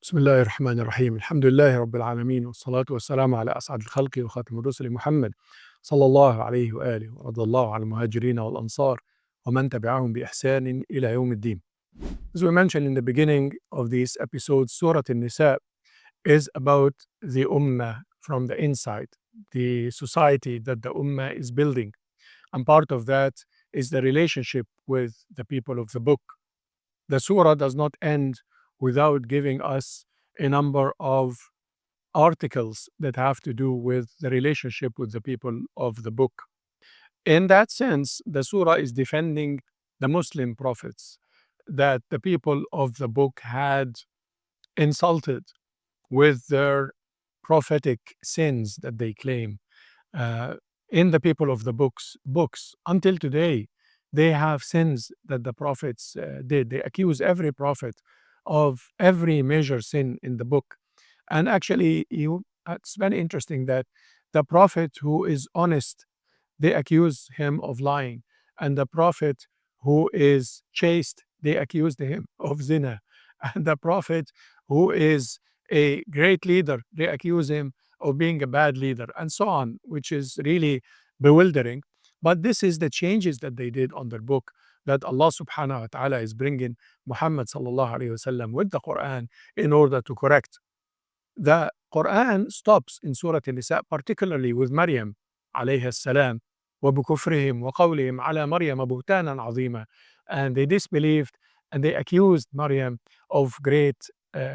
بسم الله الرحمن الرحيم. الحمد لله رب العالمين، والصلاة والسلام على أسعد الخلق وخاتم الرسل محمد صلى الله عليه وآله، ورضي الله عن المهاجرين والأنصار ومن تبعهم بإحسان إلى يوم الدين. As we mentioned in the beginning of this episode, Surah An-Nisa is about the Ummah from the inside, the society that the Ummah is building. And part of that is the relationship with the people of the book. The surah does not end without giving us a number of articles that have to do with the relationship with the people of the book. In that sense, the surah is defending the Muslim prophets that the people of the book had insulted with their prophetic sins that they claim. Uh, in the people of the books until today, they have sins that the prophets did. They accuse every prophet of every major sin in the book. And actually, it's very interesting that the prophet who is honest, they accuse him of lying. And the prophet who is chaste, they accused him of zina. And the prophet who is a great leader, they accuse him of being a bad leader, and so on, which is really bewildering. But this is the changes that they did on their book, that Allah subhanahu wa ta'ala is bringing Muhammad sallallahu alayhi wasallam with the Quran in order to correct. The Quran stops in Surah An-Nisa, particularly with Maryam alayhi salam, وَبِكُفْرِهِمْ وَقَوْلِهِمْ عَلَى مَرْيَمَ بُهْتَانًا عَظِيمًا. And they disbelieved and they accused Maryam of great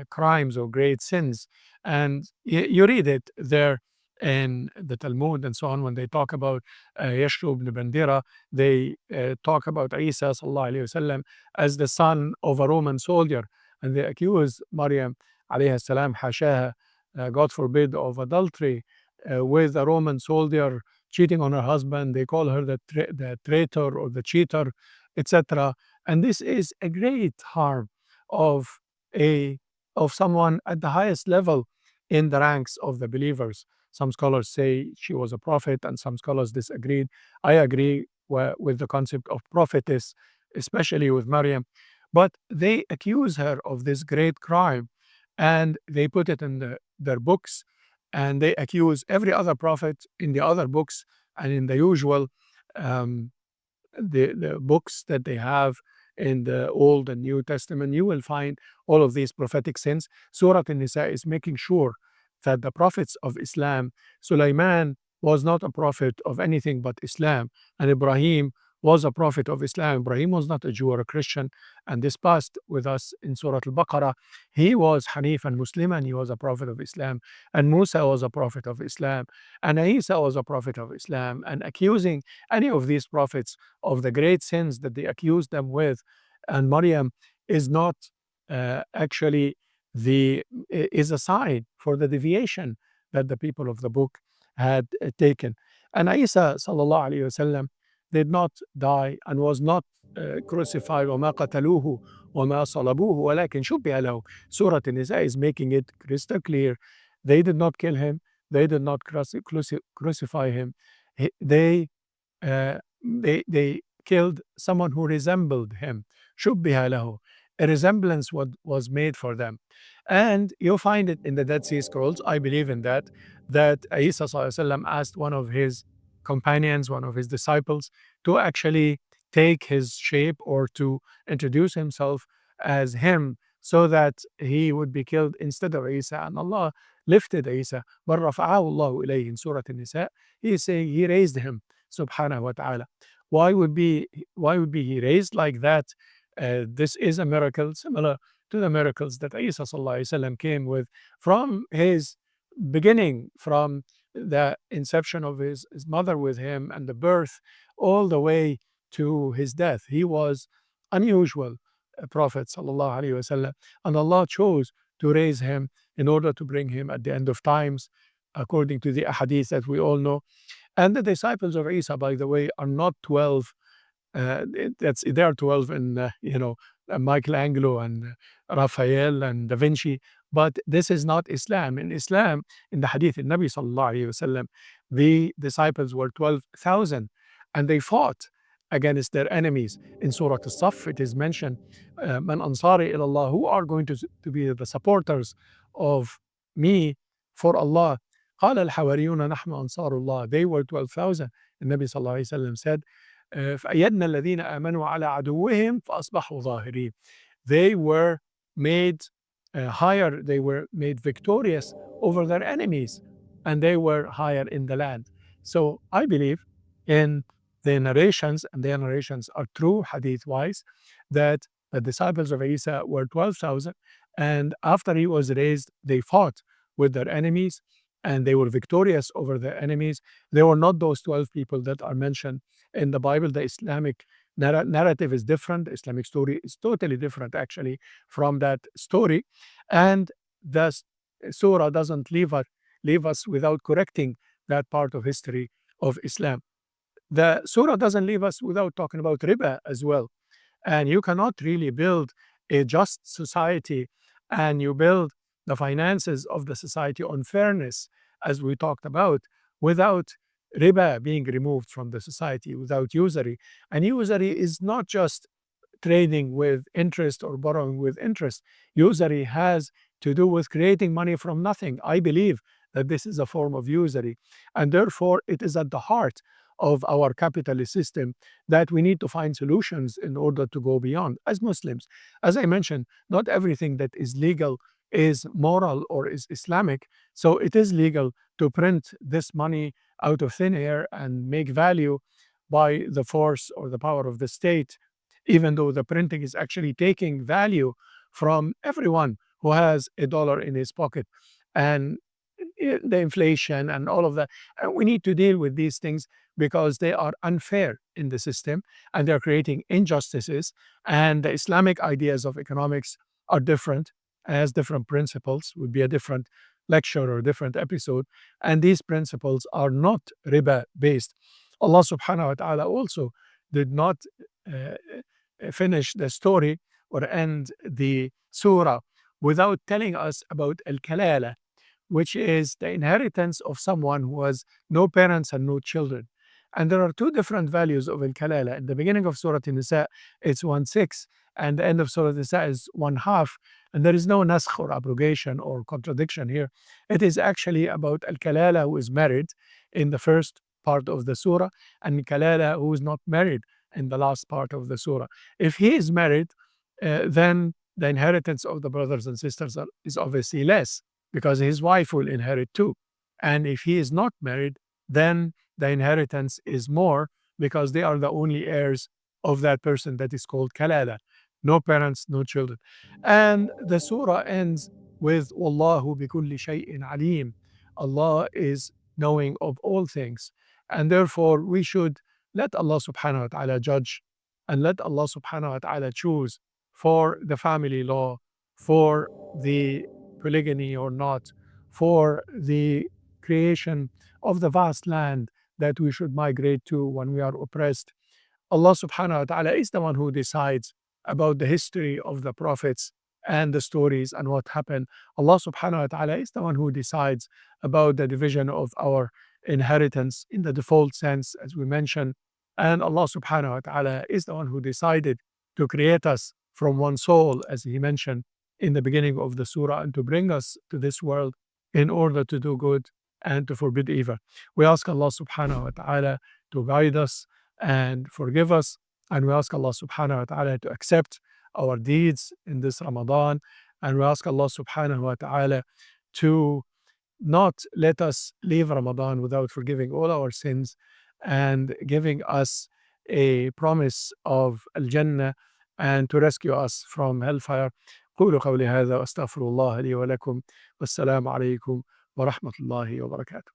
crimes or great sins. And you read it there in the Talmud and so on, when they talk about Yashru ibn Bandira, they talk about Isa sallallahu alayhi wasallam as the son of a Roman soldier, and they accuse Maryam alayhi salam, hashaha, God forbid, of adultery with a Roman soldier, cheating on her husband. They call her the traitor or the cheater, etc. And this is a great harm of a of someone at the highest level in the ranks of the believers. Some scholars say she was a prophet, and some scholars disagreed. I agree with the concept of prophetess, especially with Maryam. But they accuse her of this great crime, and they put it in their books, and they accuse every other prophet in the other books and in the usual um, the books that they have in the Old and New Testament. You will find all of these prophetic sins. Surah An-Nisa is making sure that the prophets of Islam, Sulaiman was not a prophet of anything but Islam, and Ibrahim was a prophet of Islam. Ibrahim was not a Jew or a Christian, and this passed with us in Surah Al-Baqarah. He was Hanif and Muslim, and he was a prophet of Islam, and Musa was a prophet of Islam, and Isa was a prophet of Islam, and accusing any of these prophets of the great sins that they accused them with, and Maryam is not actually is a sign for the deviation that the people of the book had taken. And Isa sallallahu alayhi wasallam did not die and was not crucified. وَمَا قَتَلُوهُ وَمَا صَلَبُوهُ وَلَكِنْ شُبِّهَ لَهُ. Surah An-Nisa is making it crystal clear. They did not kill him. They did not crucify him. They they killed someone who resembled him. شُبِّهَ لَهُ. A resemblance was made for them. And you'll find it in the Dead Sea Scrolls. I believe in that Isa sallallahu alaihi wasallam asked one of his companions, one of his disciples, to actually take his shape or to introduce himself as him so that he would be killed instead of Isa. And Allah lifted Isa. بَلْ رَفَعَهُ اللَّهُ إِلَيْهِ in Surah An-Nisa. He is saying He raised him, subhanahu wa ta'ala. Why would be He raised like that? This is a miracle similar to the miracles that Isa sallallahu alaihi wasallam came with from his beginning, from the inception of his mother with him and the birth all the way to his death. He was unusual prophet sallallahu alaihi wasallam, and Allah chose to raise him in order to bring him at the end of times, according to the ahadith that we all know. And the disciples of Isa, by the way, are not 12. There are 12 in Michelangelo and Raphael and Da Vinci, but this is not Islam. In Islam, in the hadith in Nabi sallallahu alaihi wasallam, the disciples were 12,000, and they fought, against their enemies. In Surah Al-Saff, it is mentioned, Man Ansari ilallah, who are going to be the supporters of me for Allah. قال الحواريون نحن أنصار الله. They were 12,000. The Nabi sallallahu alayhi wa sallam said, فأيدنا الذين آمنوا على عدوهم فأصبحوا ظاهرين. They were made higher, they were made victorious over their enemies, and they were higher in the land. So I believe in the narrations, and their narrations are true hadith wise, that the disciples of Isa were 12,000, and after he was raised, they fought with their enemies and they were victorious over their enemies. They were not those 12 people that are mentioned in the Bible. The Islamic narrative is different. The Islamic story is totally different, actually, from that story. And the surah doesn't leave us without correcting that part of history of Islam. The surah doesn't leave us without talking about riba as well. And you cannot really build a just society and you build the finances of the society on fairness, as we talked about, without riba being removed from the society, without usury. And usury is not just trading with interest or borrowing with interest. Usury has to do with creating money from nothing. I believe that this is a form of usury, and therefore it is at the heart of our capitalist system that we need to find solutions in order to go beyond. As Muslims, as I mentioned, not everything that is legal is moral or is Islamic. So it is legal to print this money out of thin air and make value by the force or the power of the state, even though the printing is actually taking value from everyone who has a dollar in his pocket. And the inflation and all of that. And we need to deal with these things because they are unfair in the system and they're creating injustices. And the Islamic ideas of economics are different, has different principles, would be a different lecture or a different episode. And these principles are not riba based. Allah subhanahu wa ta'ala also did not uh, finish the story or end the surah without telling us about al-kalala, which is the inheritance of someone who has no parents and no children. And there are two different values of al-kalala. In the beginning of Surah An-Nisa, it's 1/6, and the end of Surah An-Nisa is 1/2. And there is no naskh or abrogation or contradiction here. It is actually about al-kalala who is married in the first part of the surah, and kalala who is not married in the last part of the surah. If he is married, then the inheritance of the brothers and sisters is obviously less because his wife will inherit too. And if he is not married, then the inheritance is more because they are the only heirs of that person that is called kalala. No parents, no children. And the surah ends with Wallahu bi kulli shay'in alim. Allah is knowing of all things. And therefore we should let Allah subhanahu wa ta'ala judge and let Allah subhanahu wa ta'ala choose for the family law, for the polygamy or not, for the creation of the vast land that we should migrate to when we are oppressed. Allah subhanahu wa ta'ala is the one who decides about the history of the prophets and the stories and what happened. Allah subhanahu wa ta'ala is the one who decides about the division of our inheritance in the default sense, as we mentioned. And Allah subhanahu wa ta'ala is the one who decided to create us from one soul, as He mentioned in the beginning of the surah, and to bring us to this world in order to do good and to forbid evil. We ask Allah subhanahu wa ta'ala to guide us and forgive us. And we ask Allah subhanahu wa ta'ala to accept our deeds in this Ramadan. And we ask Allah subhanahu wa ta'ala to not let us leave Ramadan without forgiving all our sins and giving us a promise of Al-Jannah and to rescue us from hellfire. قولوا قولي هذا واستغفر الله لي ولكم والسلام عليكم ورحمة الله وبركاته.